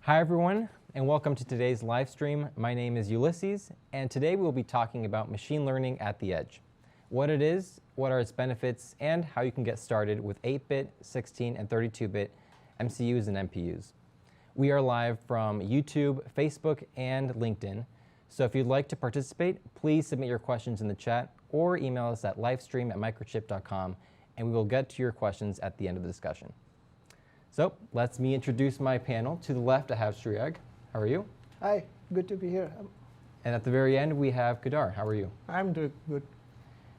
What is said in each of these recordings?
Hi everyone, and welcome to today's live stream. My name is Ulysses, and today we will be talking about machine learning at the edge. What it is, what are its benefits, and how you can get started with 8-bit, 16, and 32-bit MCUs and MPUs. We are live from YouTube, Facebook, and LinkedIn. So if you'd like to participate, please submit your questions in the chat or email us at livestream@microchip.com, and we will get to your questions at the end of the discussion. So let me introduce my panel. To the left, I have Shriyag. How are you? Hi, good to be here. And at the very end, we have Kedar. How are you? I'm doing good.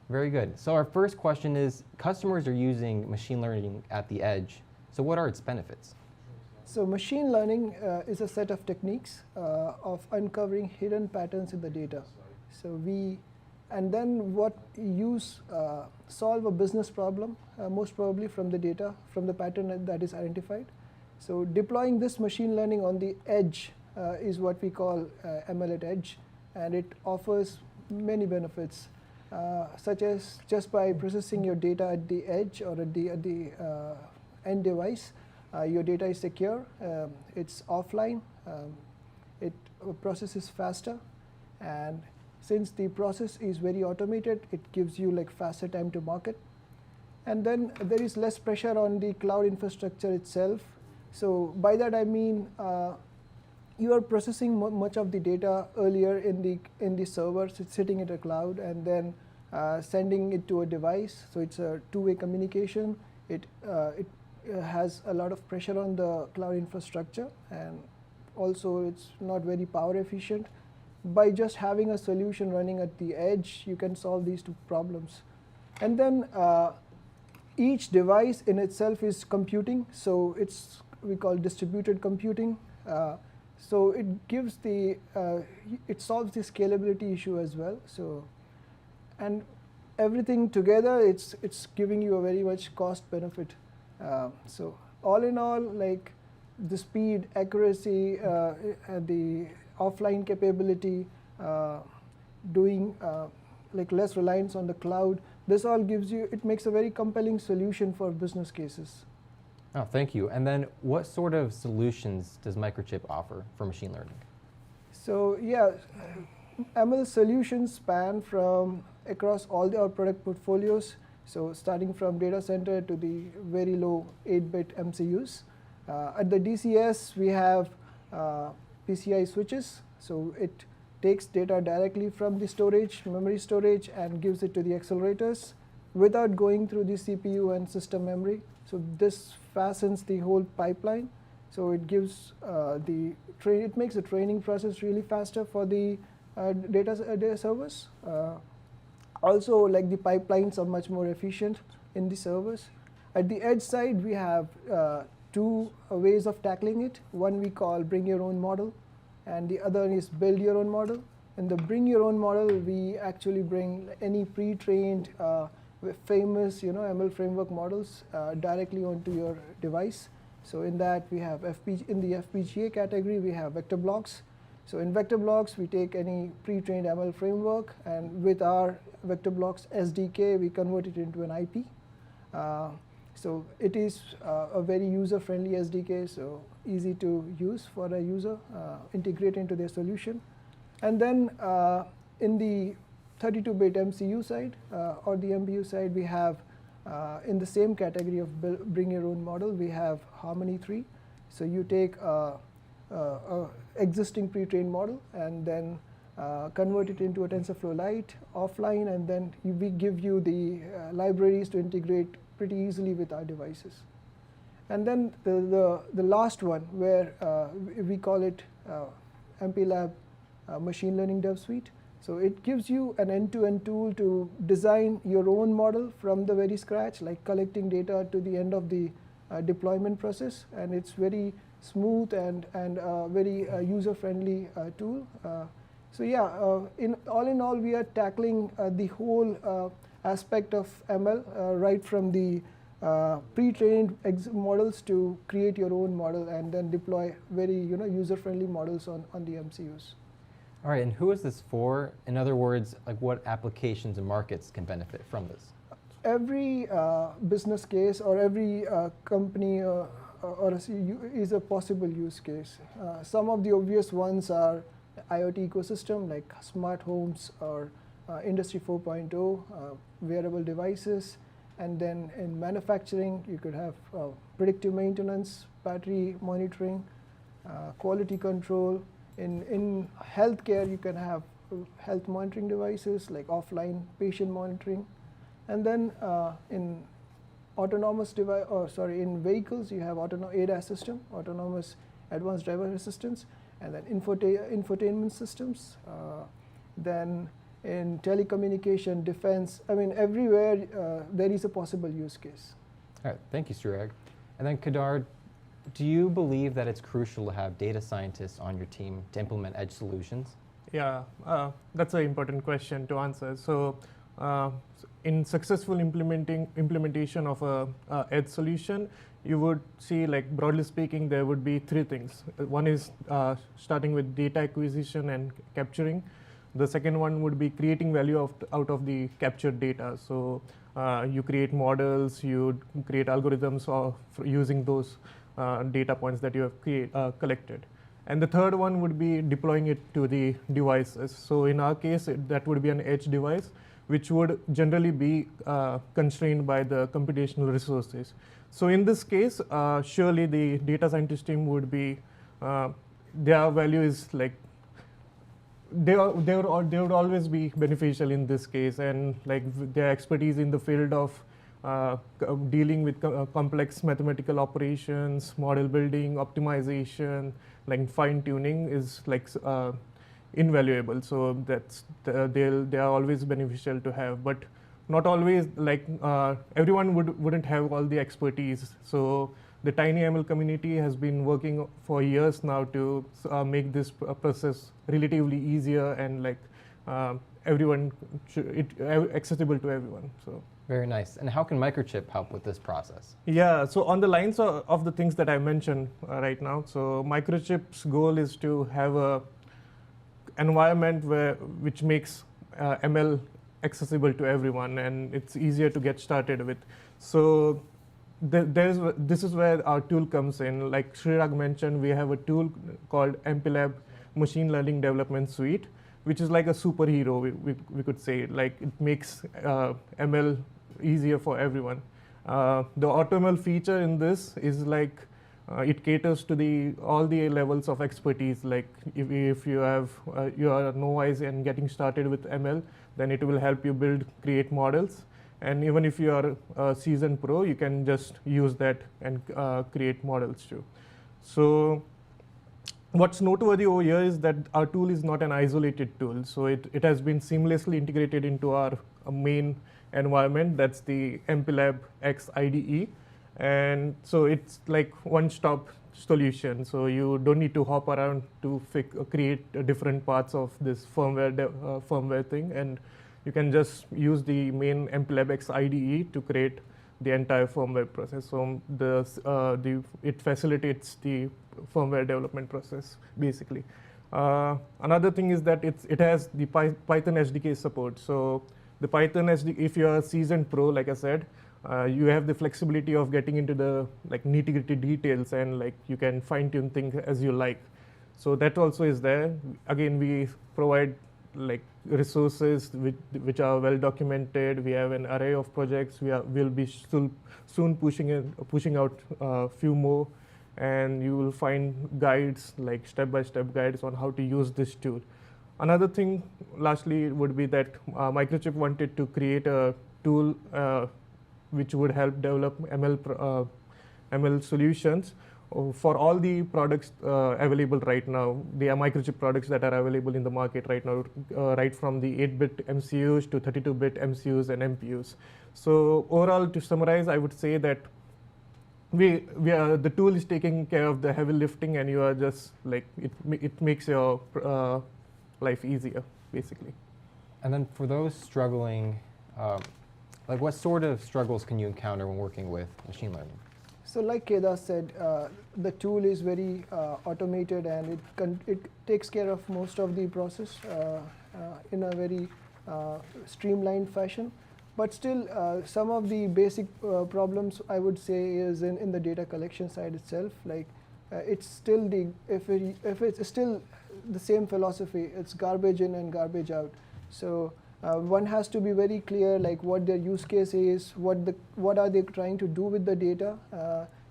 Very good. So our first question is, customers are using machine learning at the edge. So what are its benefits? So machine learning is a set of techniques of uncovering hidden patterns in the data. And then what solve a business problem, most probably from the data, from the pattern that is identified. So deploying this machine learning on the edge is what we call ML at edge, and it offers many benefits, such as just by processing your data at the edge or at the end device, your data is secure, it's offline, it processes faster, and since the process is very automated, it gives you like faster time to market. And then there is less pressure on the cloud infrastructure itself. So by that I mean you are processing much of the data earlier in the servers. It's sitting in the cloud and then sending it to a device. So it's a two-way communication. It has a lot of pressure on the cloud infrastructure, and also it's not very power efficient. By just having a solution running at the edge, you can solve these two problems. And then each device in itself is computing, so we call distributed computing. So it gives it solves the scalability issue as well. So, and everything together, it's giving you a very much cost benefit. So all in all, like the speed, accuracy, the offline capability, doing like less reliance on the cloud. This all it makes a very compelling solution for business cases. Oh, thank you. And then what sort of solutions does Microchip offer for machine learning? So yeah, ML solutions span from across all our product portfolios. So starting from data center to the very low 8-bit MCUs. At the DCS, we have PCI switches, so it takes data directly from the storage, memory storage, and gives it to the accelerators without going through the CPU and system memory. So this fastens the whole pipeline. So it gives it makes the training process really faster for the data servers. Also, like the pipelines are much more efficient in the servers. At the edge side, we have two ways of tackling it. One we call bring your own model, and the other is build your own model. In the bring your own model, we actually bring any pre-trained famous ML framework models directly onto your device. So in that we have in the FPGA category, we have vector blocks. So in vector blocks, we take any pre-trained ML framework, and with our vector blocks SDK, we convert it into an IP. So it is a very user-friendly SDK, so easy to use for a user, integrate into their solution. And then in the 32-bit MCU side or the MPU side, we have in the same category of bring your own model, we have Harmony 3. So you take existing pre-trained model and then convert it into a TensorFlow Lite offline, and then we give you the libraries to integrate pretty easily with our devices. And then the last one, where we call it MPLab Machine Learning Dev Suite. So it gives you an end-to-end tool to design your own model from the very scratch, like collecting data to the end of the deployment process. And it's very smooth and very user-friendly tool. So yeah, all in all, we are tackling the whole aspect of ML, right from the pre-trained models to create your own model and then deploy very user-friendly models on the MCUs. All right, and who is this for? In other words, like what applications and markets can benefit from this? Every business case or every company is a possible use case. Some of the obvious ones are IoT ecosystem like smart homes or Industry 4.0, wearable devices, and then in manufacturing you could have predictive maintenance, battery monitoring, quality control. In healthcare you can have health monitoring devices like offline patient monitoring, and then in autonomous in vehicles you have ADAS system, autonomous advanced driver assistance, and then infotainment systems. Then in telecommunication, defense, I mean everywhere there is a possible use case. All right, thank you, Surag. And then Kedar, do you believe that it's crucial to have data scientists on your team to implement edge solutions? Yeah, that's an important question to answer. So in successful implementation of a edge solution, you would see, like broadly speaking, there would be three things. One is starting with data acquisition and capturing. The second one would be creating value out of the captured data. So you create models, you create algorithms using those data points that you have collected. And the third one would be deploying it to the devices. So in our case, that would be an edge device, which would generally be constrained by the computational resources. So in this case, surely the data scientist team would be, their value is like, they would always be beneficial in this case, and like their expertise in the field of dealing with complex mathematical operations, model building, optimization, like fine tuning is like invaluable. So that's they are always beneficial to have, but not always, like everyone wouldn't have all the expertise. So the TinyML community has been working for years now to make this process relatively easier and like everyone accessible to everyone. So. Very nice. And how can Microchip help with this process? Yeah, so on the lines of the things that I mentioned right now, so Microchip's goal is to have a environment which makes ML accessible to everyone, and it's easier to get started with. So this is where our tool comes in. Like Srirag mentioned, we have a tool called MPLab Machine Learning Development Suite, which is like a superhero, we could say. Like it makes ML easier for everyone. The AutoML feature in this is like it caters to all the levels of expertise. Like if you are novice and getting started with ML, then it will help you create models. And even if you are a seasoned pro, you can just use that and create models too. So what's noteworthy over here is that our tool is not an isolated tool. So it has been seamlessly integrated into our main environment. That's the MPLab X IDE. And so it's like one-stop solution. So you don't need to hop around to create different parts of this firmware thing. And you can just use the main MPLab X IDE to create the entire firmware process. So it facilitates the firmware development process, basically. Another thing is that it has the Python SDK support. So the Python SDK, if you're a seasoned pro, like I said, you have the flexibility of getting into the like nitty-gritty details, and like you can fine-tune things as you like. So that also is there. Again, we provide like resources which are well documented. We have an array of projects. We'll be soon pushing out a few more, and you will find guides, like step-by-step guides on how to use this tool. Another thing, lastly, would be that Microchip wanted to create a tool which would help develop ML solutions for all the products available right now. They are Microchip products that are available in the market right now, right from the 8-bit MCUs to 32-bit MCUs and MPUs. So overall, to summarize, I would say that the tool is taking care of the heavy lifting, and you are just like, it makes your life easier, basically. And then for those struggling, like what sort of struggles can you encounter when working with machine learning? So like Kedar said, the tool is very automated, and it takes care of most of the process in a very streamlined fashion. But still, some of the basic problems I would say is in the data collection side itself. Like it's still if it's still the same philosophy, it's garbage in and garbage out. So one has to be very clear, like what their use case is, what are they trying to do with the data.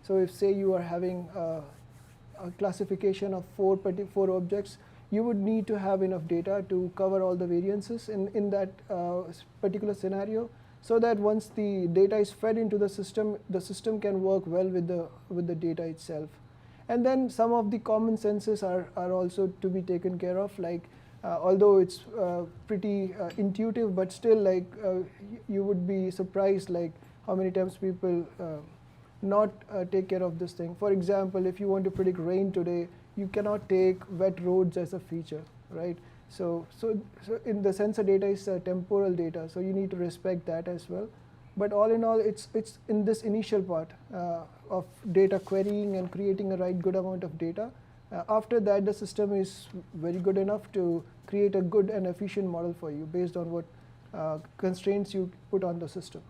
So if say you are having a classification of four objects, you would need to have enough data to cover all the variances in that particular scenario, so that once the data is fed into the system can work well with the data itself. And then some of the common senses are also to be taken care of, like although it's pretty intuitive, but still, like you would be surprised like how many times people not take care of this thing. For example, if you want to predict rain today, you cannot take wet roads as a feature, right? So in the sensor data is temporal data, so you need to respect that as well. But all in all, it's in this initial part of data querying and creating a good amount of data. After that, the system is very good enough to create a good and efficient model for you based on what constraints you put on the system.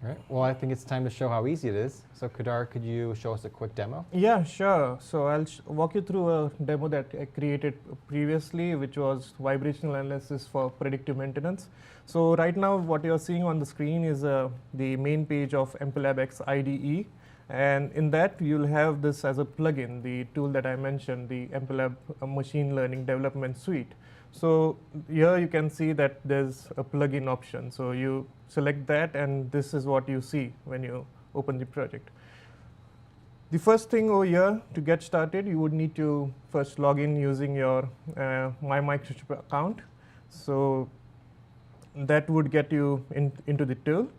All right. Well, I think it's time to show how easy it is. So Kedar, could you show us a quick demo? Yeah, sure. So I'll walk you through a demo that I created previously, which was vibrational analysis for predictive maintenance. So right now, what you're seeing on the screen is the main page of MPLab X IDE. And in that, you'll have this as a plugin, the tool that I mentioned, the MPLab Machine Learning Development Suite. So here you can see that there's a plugin option. So you select that, and this is what you see when you open the project. The first thing over here, to get started, you would need to first log in using your My Microchip account. So that would get you into the tool,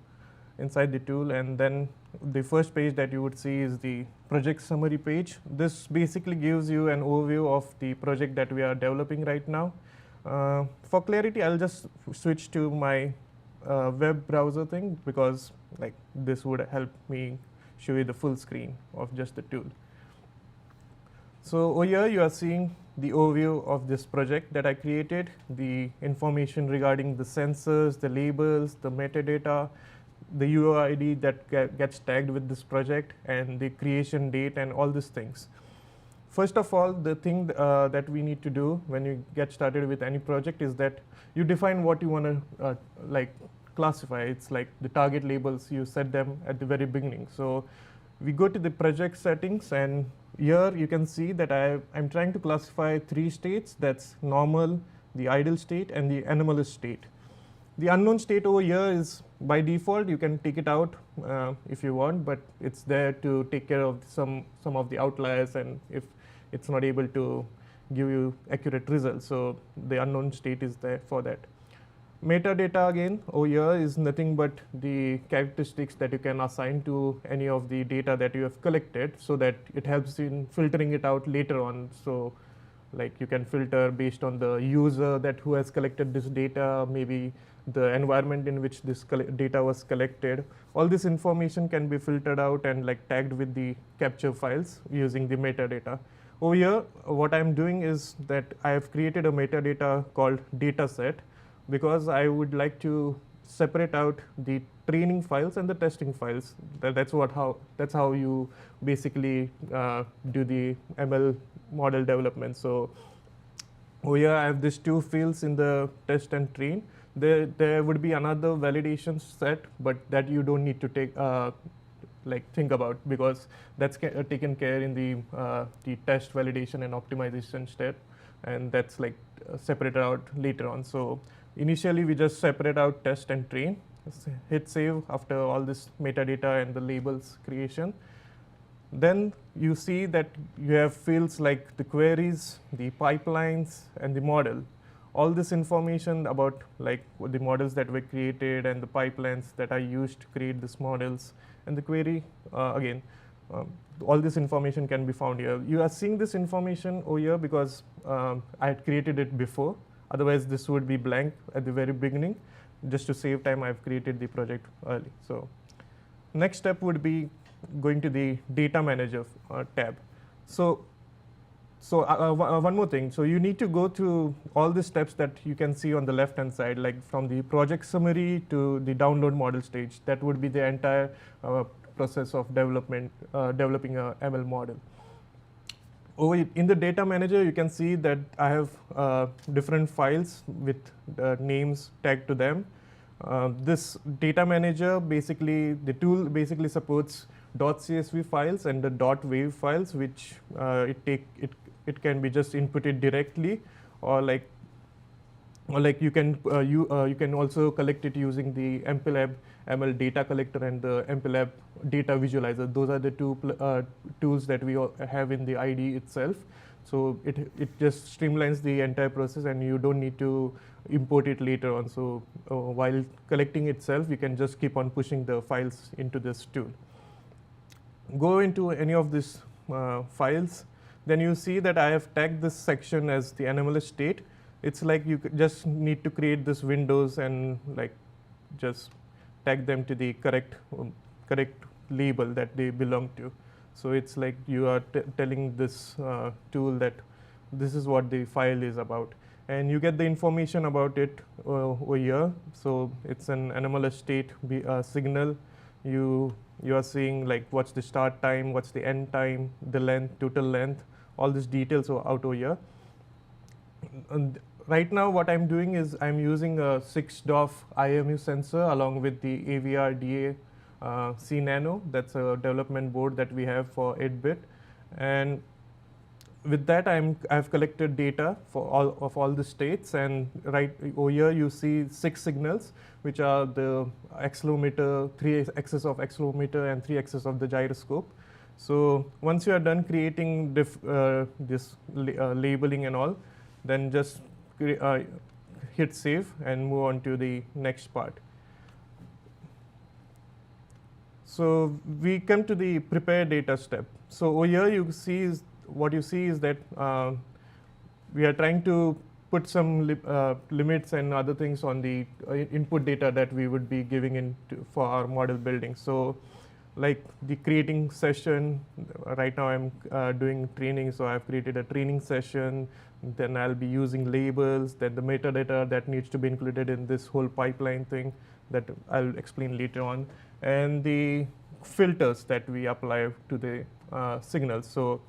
inside the tool, and then the first page that you would see is the project summary page. This basically gives you an overview of the project that we are developing right now. For clarity, I'll just switch to my web browser thing, because like this would help me show you the full screen of just the tool. So over here you are seeing the overview of this project that I created, the information regarding the sensors, the labels, the metadata, the UID that gets tagged with this project, and the creation date and all these things. First of all, the thing that we need to do when you get started with any project is that you define what you want to like classify. It's like the target labels, you set them at the very beginning. So we go to the project settings, and here you can see that I'm trying to classify 3 states. That's normal, the idle state, and the anomalous state. The unknown state over here is by default. You can take it out if you want, but it's there to take care of some of the outliers, and if it's not able to give you accurate results. So the unknown state is there for that. Metadata again over here is nothing but the characteristics that you can assign to any of the data that you have collected, so that it helps in filtering it out later on. So like you can filter based on the user who has collected this data, maybe the environment in which this data was collected. All this information can be filtered out and like tagged with the capture files using the metadata. Over here, what I'm doing is that I have created a metadata called dataset, because I would like to separate out the training files and the testing files. That's how you basically do the ML model development. So over here I have these 2 fields in the test and train. There would be another validation set, but that you don't need to take think about, because that's taken care in the test, validation, and optimization step, and that's like separated out later on. So initially we just separate out test and train, hit save after all this metadata and the labels creation. Then you see that you have fields like the queries, the pipelines, and the model. All this information about like the models that were created and the pipelines that are used to create these models, and the query again. All this information can be found here. You are seeing this information over here because I had created it before. Otherwise, this would be blank at the very beginning. Just to save time, I've created the project early. So next step would be going to the data manager tab. So So one more thing. So you need to go through all the steps that you can see on the left-hand side, like from the project summary to the download model stage. That would be the entire process of developing a ML model. Over in the data manager, you can see that I have different files with names tagged to them. This data manager, basically, the tool basically supports .csv files and the .wav files, which it can be just inputted directly, or like you can also collect it using the MPLab ML data collector and the MPLab data visualizer. Those are the two tools that we have in the IDE itself. So it just streamlines the entire process, and you don't need to import it later on. So while collecting itself, you can just keep on pushing the files into this tool. Go into any of these files, then you see that I have tagged this section as the anomalous state. It's like you just need to create this windows and like just tag them to the correct label that they belong to. So it's like you are telling this tool that this is what the file is about, and you get the information about it over here. So it's an anomalous state signal. You are seeing like what's the start time, what's the end time, the length, total length, all these details are out over here. And right now what I'm doing is I'm using a 6DoF IMU sensor along with the AVR DA C Nano. That's a development board that we have for 8-bit. And with that, I've collected data for all the states, and right over here you see 6 signals, which are the accelerometer, 3 axis of accelerometer and 3 axis of the gyroscope. So once you are done creating this labeling and all, then just hit save and move on to the next part. So we come to the prepare data step. So over here what you see is that we are trying to put some limits and other things on the input data that we would be giving for our model building. So like the creating session, right now I'm doing training, so I've created a training session, then I'll be using labels, then the metadata that needs to be included in this whole pipeline thing that I'll explain later on, and the filters that we apply to the signals. So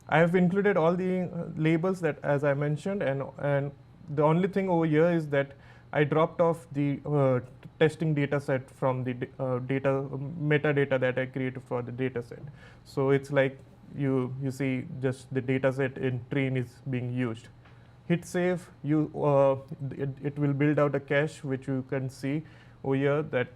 I have included all the labels that, as I mentioned, and the only thing over here is that I dropped off the testing data set from the metadata that I created for the data set. So it's like you see just the data set in train is being used. Hit save, it will build out a cache, which you can see over here, that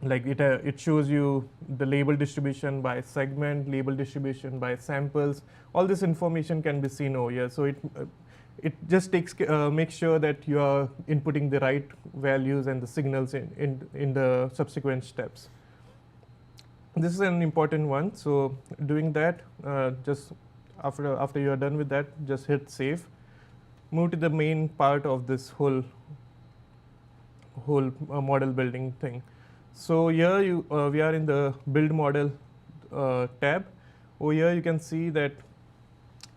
like it shows you the label distribution by segment, label distribution by samples. All this information can be seen over here. So it just makes sure that you are inputting the right values and the signals in the subsequent steps. This is an important one. So doing that, just after you are done with that, just hit save. Move to the main part of this whole model building thing. So here we are in the build model tab. Over here you can see that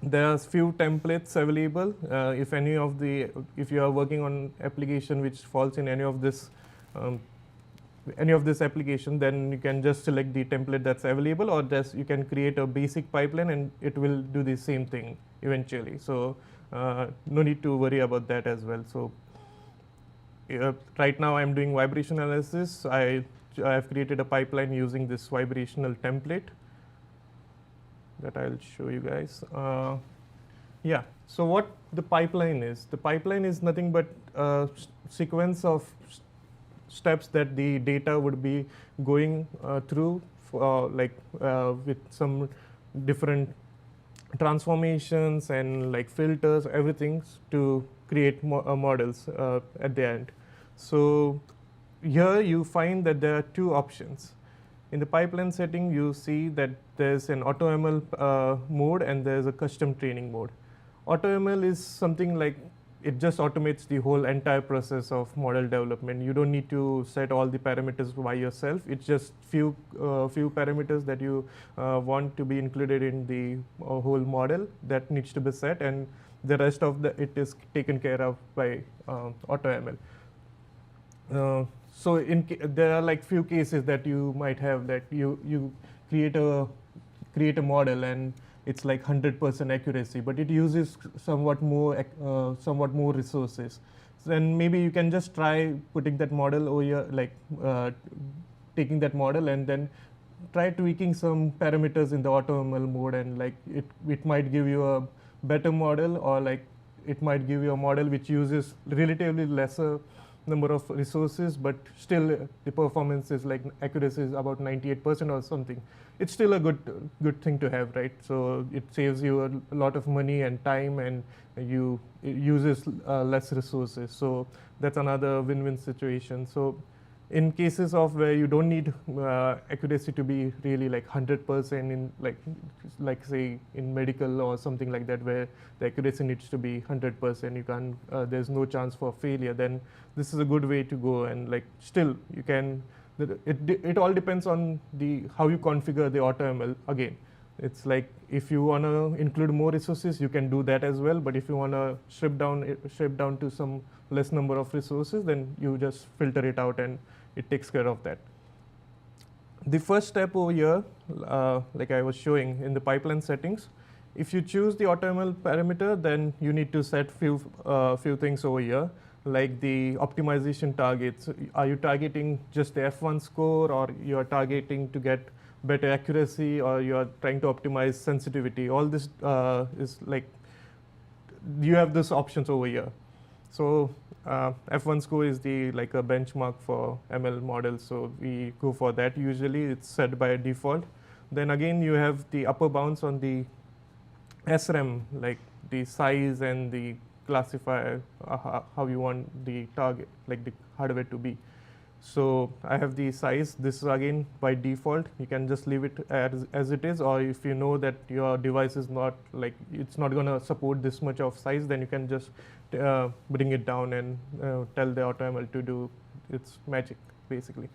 there's few templates available. If you are working on application which falls in any of this application, then you can just select the template that's available, or you can create a basic pipeline and it will do the same thing eventually. So no need to worry about that as well. So right now I'm doing vibration analysis. I have created a pipeline using this vibrational template that I'll show you guys. Yeah, so what the pipeline is. The pipeline is nothing but a sequence of steps that the data would be going through with some different transformations and like filters, everything to create models at the end. So here you find that there are 2 options. In the pipeline setting, you see that there's an AutoML mode and there's a custom training mode. AutoML is something like it just automates the whole entire process of model development. You don't need to set all the parameters by yourself. It's just few parameters that you want to be included in the whole model that needs to be set, and the rest of it is taken care of by AutoML. So there are like few cases that you might have that you create a model and it's like 100% accuracy, but it uses somewhat more resources. Then maybe you can just try putting that model over here, like taking that model and then try tweaking some parameters in the AutoML mode, and like it might give you a better model, or like it might give you a model which uses relatively lesser number of resources, but still the performance is like accuracy is about 98% or something. It's still a good thing to have, right? So it saves you a lot of money and time, and it uses less resources. So that's another win-win situation. So in cases of where you don't need accuracy to be really like 100% in like say in medical or something like that, where the accuracy needs to be 100%, you can't there's no chance for failure, then this is a good way to go. And like still you can, it all depends on how you configure the AutoML. Again, it's like if you want to include more resources, you can do that as well, but if you want to strip down to some less number of resources, then you just filter it out and it takes care of that. The first step over here, like I was showing in the pipeline settings, if you choose the AutoML parameter, then you need to set few things over here, like the optimization targets. Are you targeting just the F1 score, or you are targeting to get better accuracy, or you are trying to optimize sensitivity? All this is like, you have these options over here. So F1 score is like a benchmark for ML models, so we go for that. Usually it's set by default. Then again, you have the upper bounds on the SRAM, like the size and the classifier, how you want the target, like the hardware to be. So I have the size. This is again by default. You can just leave it as it is, or if you know that your device is not like, it's not going to support this much of size, then you can just bring it down and tell the AutoML to do its magic, basically.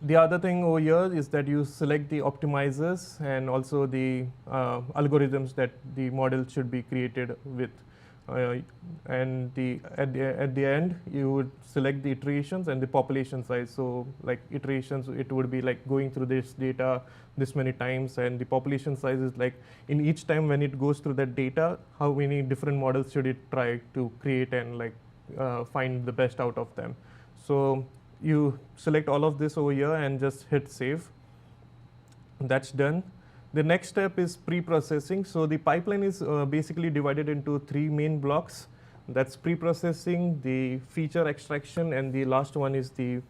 The other thing over here is that you select the optimizers and also the algorithms that the model should be created with. And at the end, you would select the iterations and the population size. So like iterations, it would be like going through this data this many times, and the population size is like in each time when it goes through that data, how many different models should it try to create and like find the best out of them. So you select all of this over here and just hit save. That's done. The next step is pre-processing. So the pipeline is basically divided into 3 main blocks. That's pre-processing, the feature extraction, and the last one is the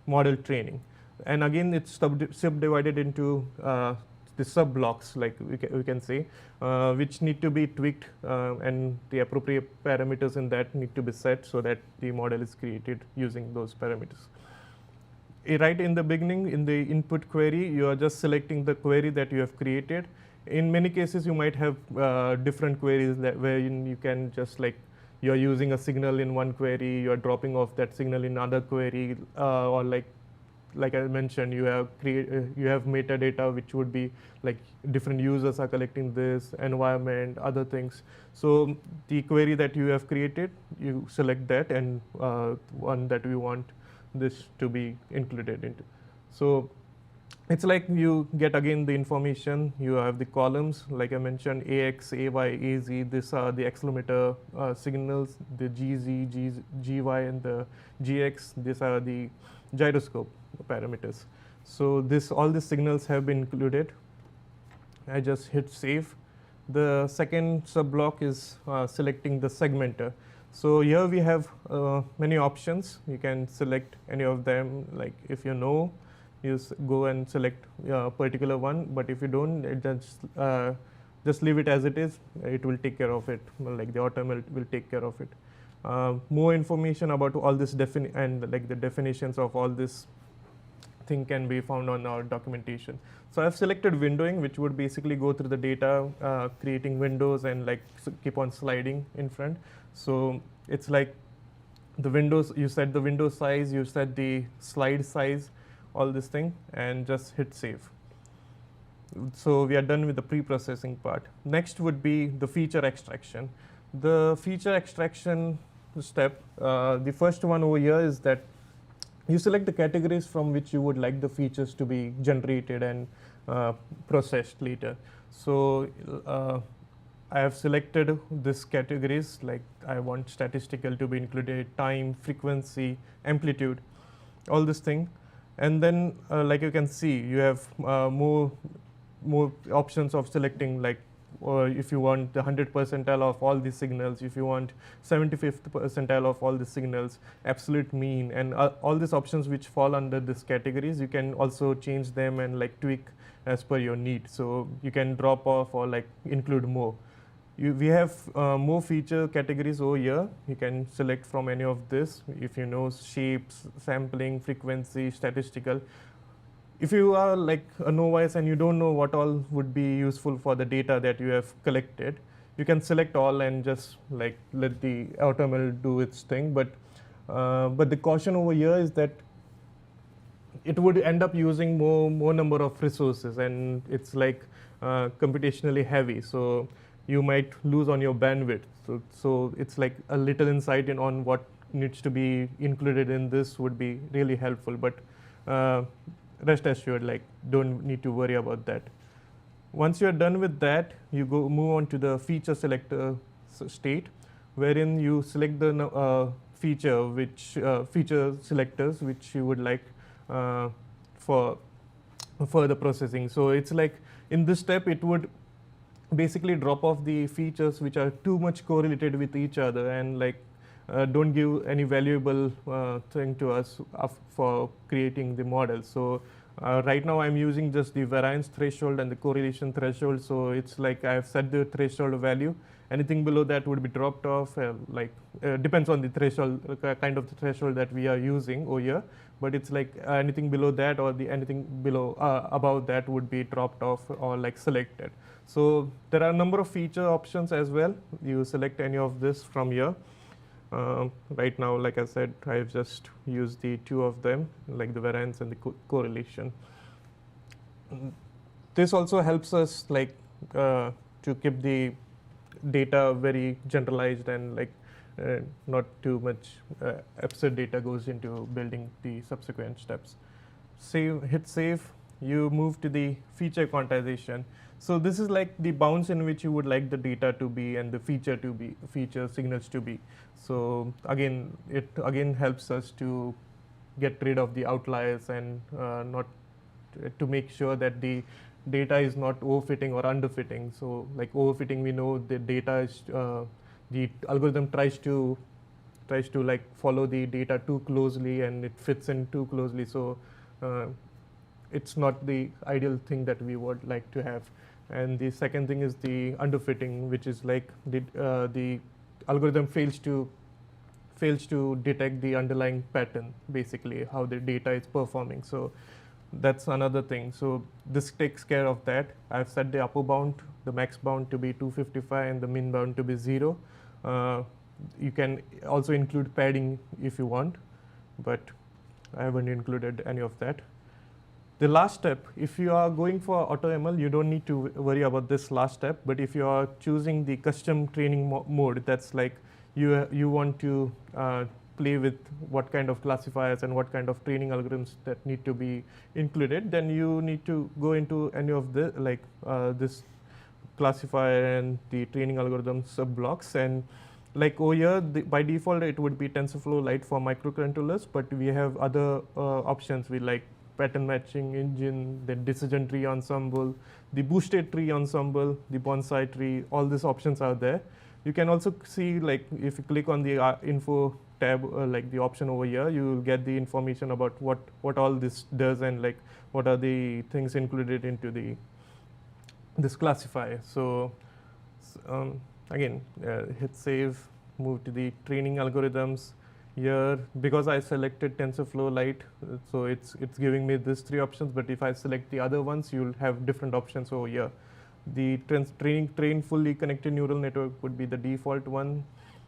model training. And again, it's subdivided into the sub-blocks, like we can say, which need to be tweaked, and the appropriate parameters in that need to be set so that the model is created using those parameters. Right in the beginning, in the input query, you are just selecting the query that you have created. In many cases, you might have different queries where you can just like, you're using a signal in one query, you're dropping off that signal in another query, or like I mentioned, you have metadata, which would be like different users are collecting this, environment, other things. So the query that you have created, you select that, and one that we want this to be included into. So it's like you get again the information. You have the columns, like I mentioned, AX, AY, AZ. These are the accelerometer signals, the GZ, GY, and the GX. These are the gyroscope parameters. So all these signals have been included. I just hit save. The second sub-block is selecting the segmenter. So here we have many options. You can select any of them. Like if you know, you go and select a particular one. But if you don't, just leave it as it is. It will take care of it. Like the AutoML will take care of it. More information about all this and like the definitions of all these thing can be found on our documentation. So I've selected windowing, which would basically go through the data, creating windows and like keep on sliding in front. So it's like the windows, you set the window size, you set the slide size, all this thing, and just hit save. So we are done with the pre-processing part. Next would be the feature extraction. The feature extraction step, the first one over here is that you select the categories from which you would like the features to be generated and processed later. So I have selected these categories, like I want statistical to be included, time, frequency, amplitude, all this thing. And then like you can see, you have more options of selecting, like or if you want the 100th percentile of all these signals, if you want 75th percentile of all the signals, absolute mean, and all these options which fall under these categories, you can also change them and like tweak as per your need. So you can drop off or like include more. We have more feature categories over here. You can select from any of this, if you know shapes, sampling, frequency, statistical. If you are like a novice and you don't know what all would be useful for the data that you have collected, you can select all and just like let the AutoML do its thing. But the caution over here is that it would end up using more number of resources, and it's like computationally heavy. So you might lose on your bandwidth. So it's like a little insight on what needs to be included in this would be really helpful. But rest assured, like don't need to worry about that. Once you're done with that, you move on to the feature selector state, wherein you select the feature selectors which you would like for further processing. So it's like in this step, it would basically drop off the features which are too much correlated with each other and like don't give any valuable thing to us for creating the model. So right now I'm using just the variance threshold and the correlation threshold. So it's like I've set the threshold value. Anything below that would be dropped off, depends on the threshold, kind of the threshold that we are using over here. But it's like anything below that or anything below above that would be dropped off or like selected. So there are a number of feature options as well. You select any of this from here. Right now, like I said, I've just used the two of them, like the variance and the correlation. This also helps us like to keep the data very generalized and like not too much absurd data goes into building the subsequent steps. Hit save, you move to the feature quantization. So this is like the bounds in which you would like the data to be and the feature signals to be. So again, it again helps us to get rid of the outliers and not to make sure that the data is not overfitting or underfitting. So like overfitting, we know the data is the algorithm tries to like follow the data too closely and it fits in too closely. So it's not the ideal thing that we would like to have. And the second thing is the underfitting, which is like the algorithm fails to detect the underlying pattern, basically how the data is performing. So that's another thing. So this takes care of that. I've set the upper bound, the max bound to be 255 and the min bound to be 0. You can also include padding if you want, but I haven't included any of that. The last step, if you are going for AutoML, you don't need to worry about this last step. But if you are choosing the custom training mode, that's like you want to play with what kind of classifiers and what kind of training algorithms that need to be included, then you need to go into any of the like this classifier and the training algorithm sub blocks. And like over here, by default, it would be TensorFlow Lite for microcontrollers, but we have other options. We like pattern matching engine, the decision tree ensemble, the boosted tree ensemble, the bonsai tree, all these options are there. You can also see, like if you click on the info tab, like the option over here, you will get the information about what all this does and like what are the things included into this classifier. So again, hit save, move to the training algorithms. here, because I selected TensorFlow Lite, so it's giving me these 3 options. But if I select the other ones, you'll have different options over here. The train fully connected neural network would be the default one.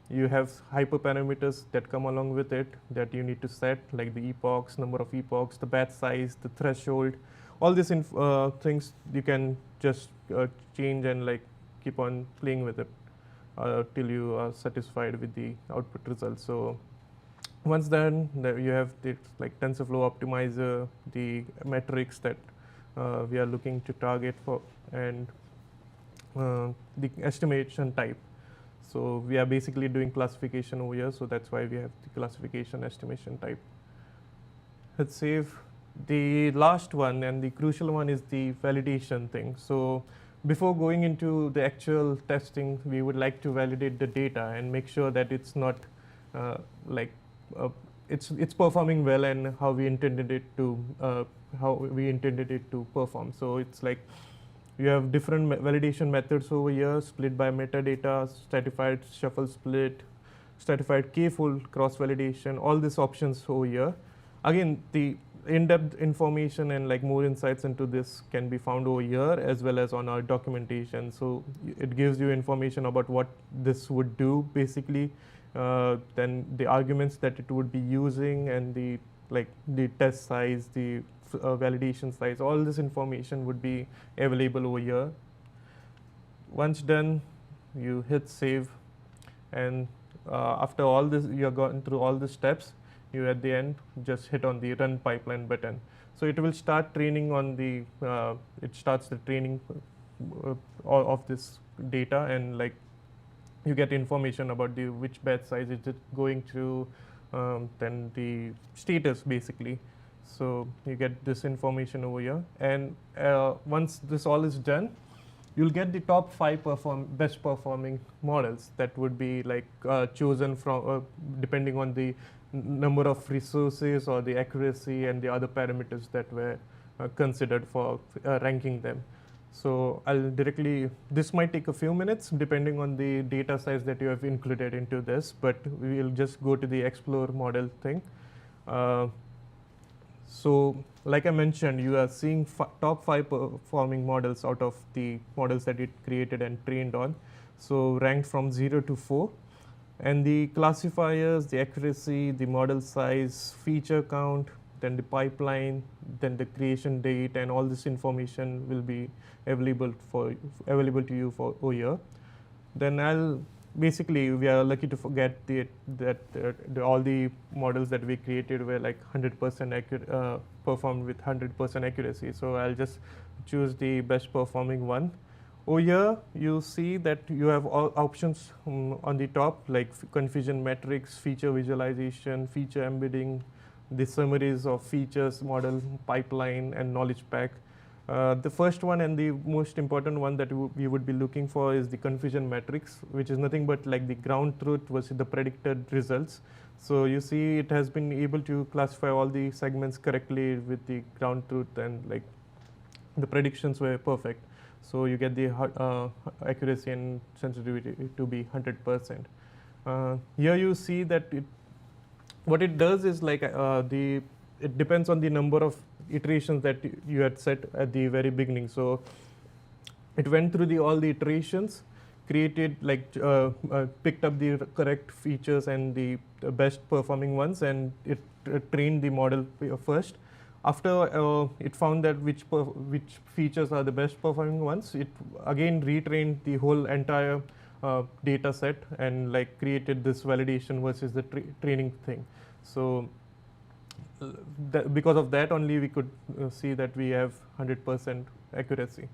You have hyperparameters that come along with it that you need to set, like the epochs, number of epochs, the batch size, the threshold. All these things you can just change and like keep on playing with it till you are satisfied with the output results. So once done, you have the like TensorFlow optimizer, the metrics that we are looking to target for, and the estimation type. So we are basically doing classification over here, so that's why we have the classification estimation type. Let's save. The last one and the crucial one is the validation thing. So before going into the actual testing, we would like to validate the data and make sure that it's not it's performing well and how we intended it to perform. So it's like you have different validation methods over here, split by metadata, stratified shuffle split, stratified k-fold cross-validation, all these options over here. Again, the in-depth information and like more insights into this can be found over here as well as on our documentation. So it gives you information about what this would do basically, then the arguments that it would be using, and the test size, the validation size, all this information would be available over here. Once done, you hit save, and after all this, you have gone through all the steps, you at the end just hit on the run pipeline button. So it will start training on the, it starts the training of this data, and like you get information about the which batch size is it going through, then the status basically. So you get this information over here, and once this all is done, you'll get the top 5 best performing models that would be like chosen from depending on the number of resources or the accuracy and the other parameters that were considered for ranking them. So I'll directly, this might take a few minutes depending on the data size that you have included into this, but we will just go to the explore model thing. So like I mentioned, you are seeing top 5 performing models out of the models that it created and trained on. So ranked from 0 to 4. And the classifiers, the accuracy, the model size, feature count, then the pipeline, then the creation date, and all this information will be available to you for over here. Then basically we are lucky to forget that all the models that we created were like 100% accurate, performed with 100% accuracy. So I'll just choose the best performing one. Over here, you see that you have all options on the top, like confusion metrics, feature visualization, feature embedding, the summaries of features, model, pipeline, and knowledge pack. The first one and the most important one that we would be looking for is the confusion metrics, which is nothing but like the ground truth versus the predicted results. So you see it has been able to classify all the segments correctly with the ground truth, and like the predictions were perfect. So you get the accuracy and sensitivity to be 100%. Here you see that what it does is like it depends on the number of iterations that you had set at the very beginning. So it went through all the iterations, created picked up the correct features and the best performing ones, and it trained the model first. After it found that which features are the best performing ones, it again retrained the whole entire data set and like created this validation versus the training thing. So because of that only we could see that we have 100% accuracy.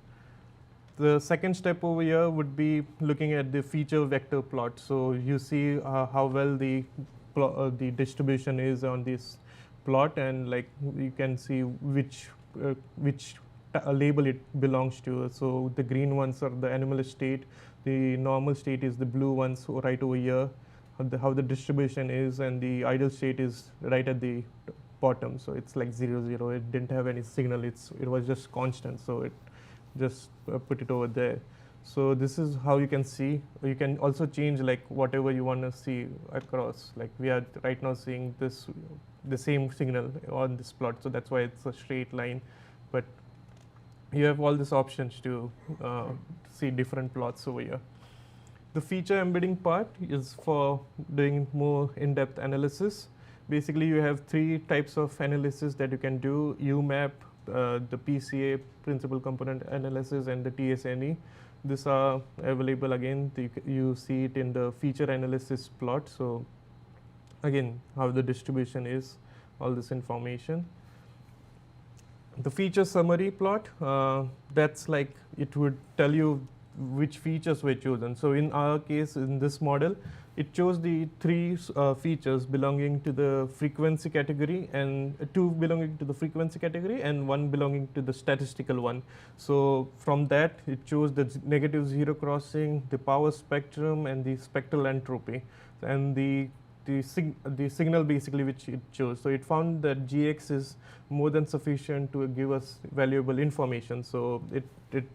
The second step over here would be looking at the feature vector plot. So you see how well the distribution is on this plot, and like you can see which label it belongs to. So the green ones are the anomalous state, the normal state is the blue ones right over here, how the distribution is, and the ideal state is right at the bottom. So it's like 0, 0. It didn't have any signal. It was just constant. So it just put it over there. So this is how you can see. You can also change like whatever you want to see across. Like we are right now seeing this, the same signal on this plot. So that's why it's a straight line. But you have all these options to see different plots over here. The feature embedding part is for doing more in-depth analysis. Basically, you have three types of analysis that you can do: UMAP, the PCA, principal component analysis, and the TSNE. These are available again. You see it in the feature analysis plot. So again, how the distribution is, all this information. The feature summary plot, that's like it would tell you which features were chosen. So in our case, in this model, it chose the three features belonging to the frequency category, and two belonging to the frequency category and one belonging to the statistical one. So from that, it chose the negative zero crossing, the power spectrum, and the spectral entropy, and the signal basically which it chose. So it found that GX is more than sufficient to give us valuable information. So it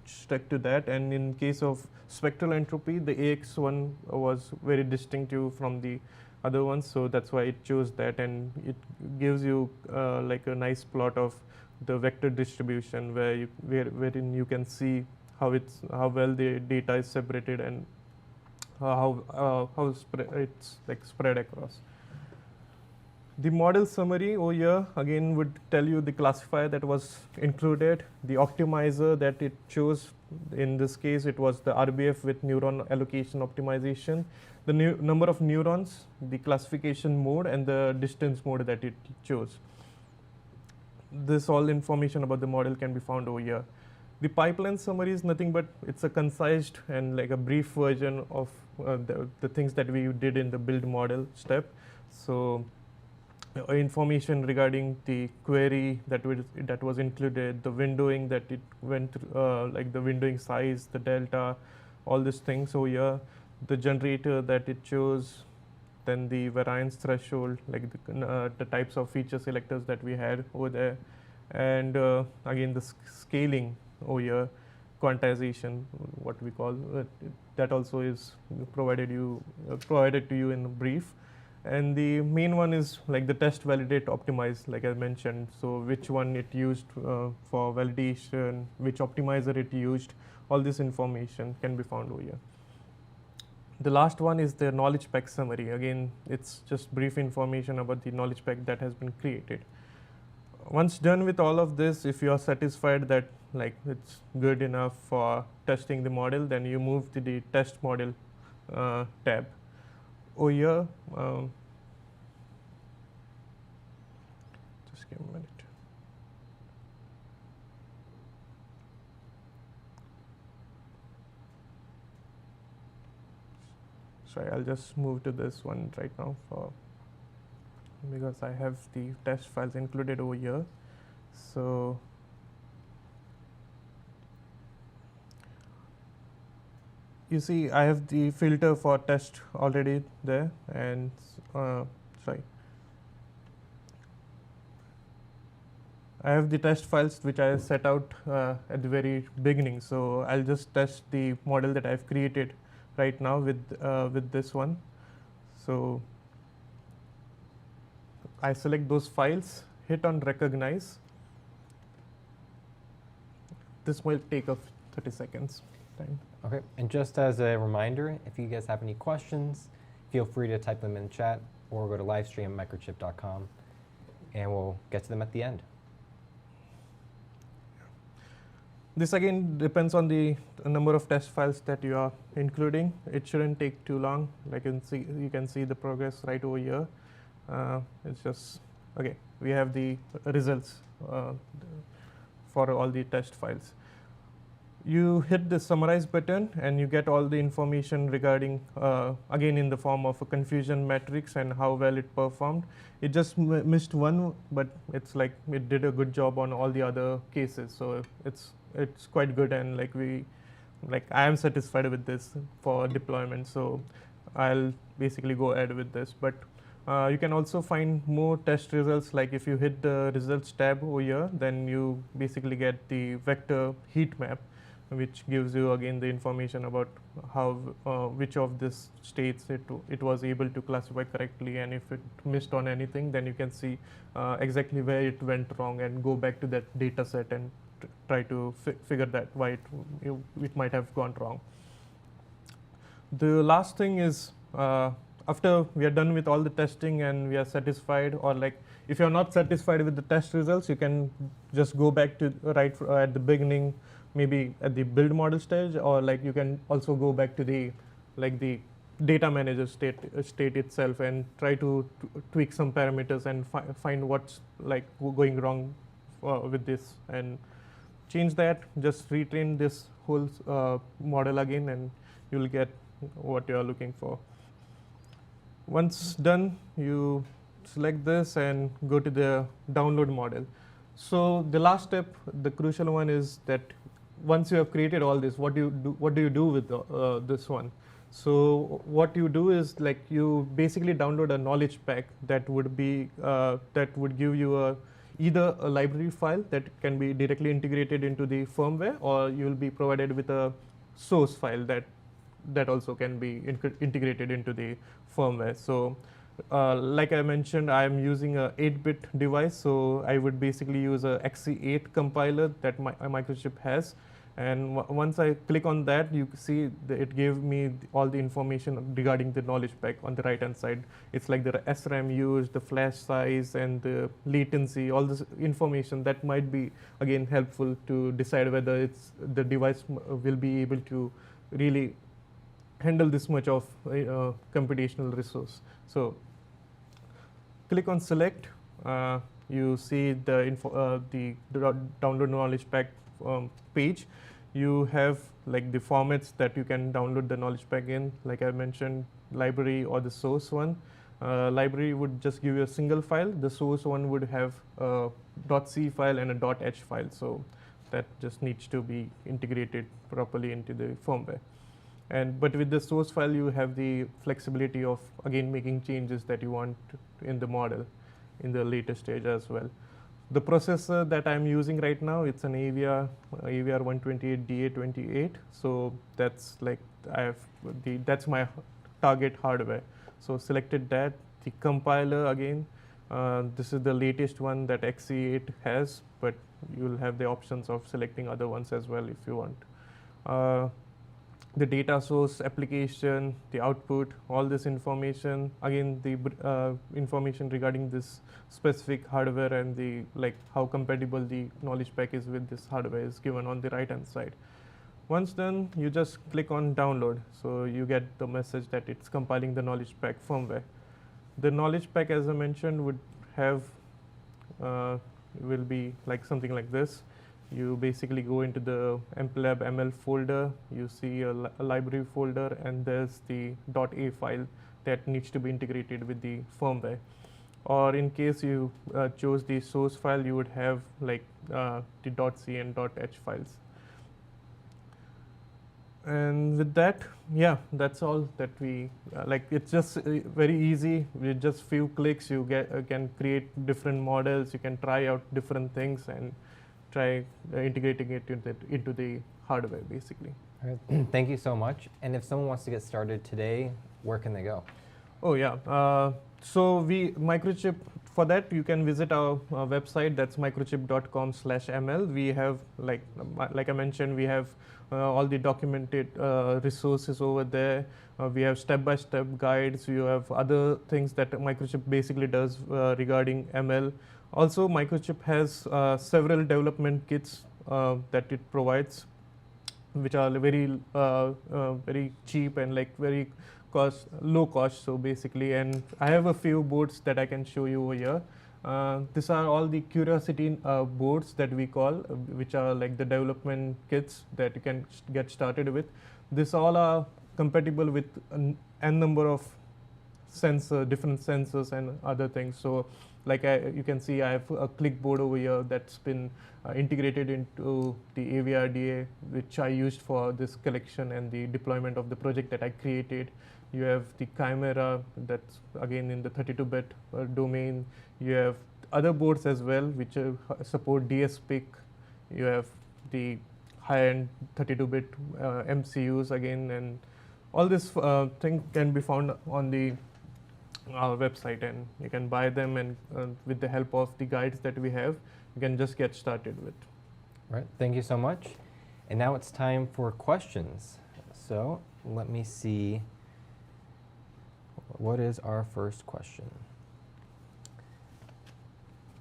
stuck to that. And in case of spectral entropy, the AX one was very distinctive from the other ones. So that's why it chose that. And it gives you like a nice plot of the vector distribution wherein you can see how well the data is separated and how it's like spread across. The model summary over here again would tell you the classifier that was included, the optimizer that it chose. In this case, it was the RBF with neuron allocation optimization, the number of neurons, the classification mode, and the distance mode that it chose. This all information about the model can be found over here. The pipeline summary is nothing but it's a concise and like a brief version of the things that we did in the build model step. So information regarding the query that was included, the windowing that it went through, like the windowing size, the delta, all these things over here, the generator that it chose, then the variance threshold, like the types of feature selectors that we had over there, and again the scaling over here, quantization, what we call that also is provided to you in brief. And the main one is like the test, validate, optimize, like I mentioned. So which one it used for validation, which optimizer it used, all this information can be found over here. The last one is the knowledge pack summary. Again, it's just brief information about the knowledge pack that has been created. Once done with all of this, if you are satisfied that like it's good enough for testing the model, then you move to the test model tab. Over here, just give me a minute. Sorry, I'll just move to this one right now because I have the test files included over here. So you see, I have the filter for test already there, and sorry, I have the test files which I set out at the very beginning. So I'll just test the model that I've created right now with this one. So I select those files, hit on recognize. This will take 30 seconds time. Okay, and just as a reminder, if you guys have any questions, feel free to type them in the chat or go to livestream@microchip.com and we'll get to them at the end. This again depends on the number of test files that you are including. It shouldn't take too long. Like you can see the progress right over here. It's just, okay, we have the results for all the test files. You hit the summarize button and you get all the information regarding, again in the form of a confusion matrix and how well it performed. It just missed one, but it's like it did a good job on all the other cases. So it's quite good, and I am satisfied with this for deployment. So I'll basically go ahead with this. But you can also find more test results. Like if you hit the results tab over here, then you basically get the vector heat map, which gives you again the information about how which of these states it was able to classify correctly, and if it missed on anything, then you can see exactly where it went wrong and go back to that data set and try to figure that why it might have gone wrong. The last thing is after we are done with all the testing and we are satisfied, or like if you are not satisfied with the test results, you can just go back to right at the beginning, maybe at the build model stage, or like you can also go back to the data manager state itself and try to tweak some parameters and find what's like going wrong with this and change that. Just retrain this whole model again and you'll get what you are looking for. Once done, you select this and go to the download model. So the last step, the crucial one, is that once you have created all this, what do you do with this one? So what you do is like you basically download a knowledge pack that would be that would give you either a library file that can be directly integrated into the firmware, or you will be provided with a source file that also can be integrated into the firmware. So like I mentioned, I am using a 8-bit device, so I would basically use a XC8 compiler that Microchip has. And once I click on that, you see it gave me all the information regarding the knowledge pack on the right hand side. It's like the SRAM used, the flash size, and the latency, all this information that might be again helpful to decide whether the device will be able to really handle this much of computational resource. So click on select. You see the download knowledge pack page. You have like the formats that you can download the knowledge pack in. Like I mentioned, library or the source one. Library would just give you a single file. The source one would have a .c file and a .h file. So that just needs to be integrated properly into the firmware. But with the source file, you have the flexibility of again making changes that you want in the model in the later stage as well. The processor that I'm using right now, it's an AVR 128DA28. So that's like that's my target hardware. So selected that. The compiler again, this is the latest one that XC8 has, but you'll have the options of selecting other ones as well if you want. The data source, application, the output, all this information. Again, the information regarding this specific hardware and the how compatible the knowledge pack is with this hardware is given on the right hand side. Once done, you just click on download. So you get the message that it's compiling the knowledge pack firmware. The knowledge pack, as I mentioned, would have will be like something like this. You basically go into the MPLAB ML folder, you see a library folder, and there's the .a file that needs to be integrated with the firmware. Or in case you chose the source file, you would have like the .c and .h files. And with that, yeah, that's all that we it's just very easy. With just few clicks, you can create different models. You can try out different things and try integrating it into the hardware, basically. All right. Thank you so much. And if someone wants to get started today, where can they go? Oh yeah. So Microchip, for that you can visit our website. That's microchip.com/ml. We have like I mentioned, we have all the documented resources over there. We have step-by-step guides. You have other things that Microchip basically does regarding ML. Also, Microchip has several development kits that it provides, which are very very cheap and very low cost. So basically, and I have a few boards that I can show you over here. These are all the curiosity boards that we call, which are like the development kits that you can get started with. These all are compatible with n number of different sensors and other things. So you can see I have a clickboard over here that's been integrated into the AVRDA, which I used for this collection and the deployment of the project that I created. You have the Chimera, that's again in the 32-bit domain. You have other boards as well, which support DSPIC. You have the high-end 32-bit MCUs again, and all this thing can be found on the our website, and you can buy them, and with the help of the guides that we have, you can just get started with. Right, thank you so much. And now it's time for questions. So let me see, what is our first question?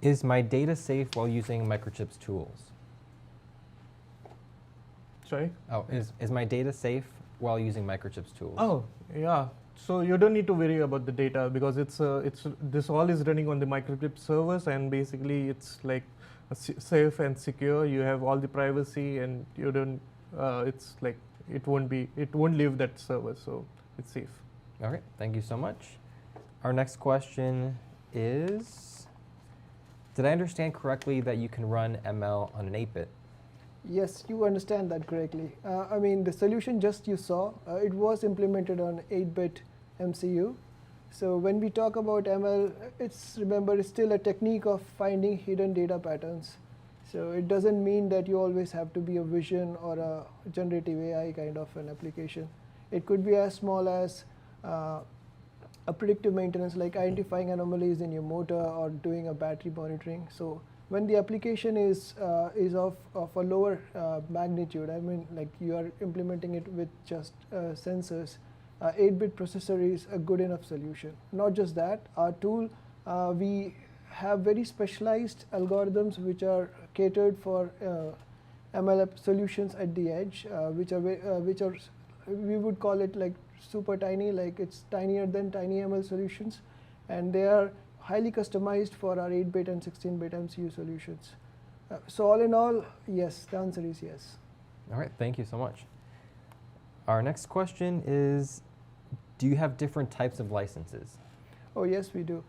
Is my data safe while using Microchip's tools? Sorry? Oh, is my data safe while using Microchip's tools? Oh, yeah. So you don't need to worry about the data, because this all is running on the Microchip servers, and basically it's like safe and secure. You have all the privacy, and you don't. It's like it won't leave that server, so it's safe. All right, thank you so much. Our next question is, did I understand correctly that you can run ML on an 8-bit? Yes, you understand that correctly. I mean, the solution just you saw, it was implemented on 8-bit MCU. So when we talk about ML, remember, it's still a technique of finding hidden data patterns. So it doesn't mean that you always have to be a vision or a generative AI kind of an application. It could be as small as a predictive maintenance, like identifying anomalies in your motor or doing a battery monitoring. So when the application is of a lower magnitude, I mean, like you are implementing it with just sensors, 8-bit processor is a good enough solution. Not just that, our tool, we have very specialized algorithms which are catered for ML solutions at the edge, which are we would call it like super tiny, like it's tinier than tiny ML solutions, and they are highly customized for our 8-bit and 16-bit MCU solutions. So all in all, yes, the answer is yes. All right, thank you so much. Our next question is, do you have different types of licenses? Oh yes, we do.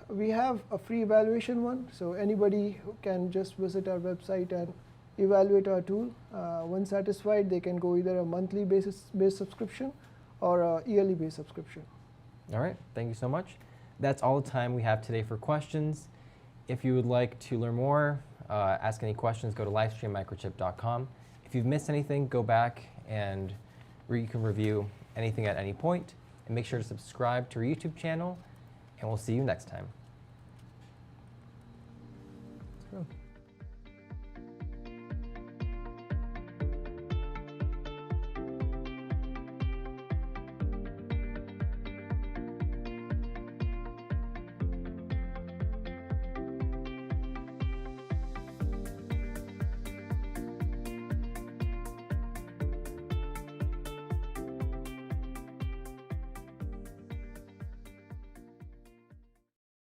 We have a free evaluation one, so anybody who can just visit our website and evaluate our tool. Once satisfied, they can go either a monthly based subscription or a yearly based subscription. All right, thank you so much. That's all the time we have today for questions. If you would like to learn more, ask any questions, go to livestreammicrochip.com. If you've missed anything, go back and you can review anything at any point. And make sure to subscribe to our YouTube channel, and we'll see you next time.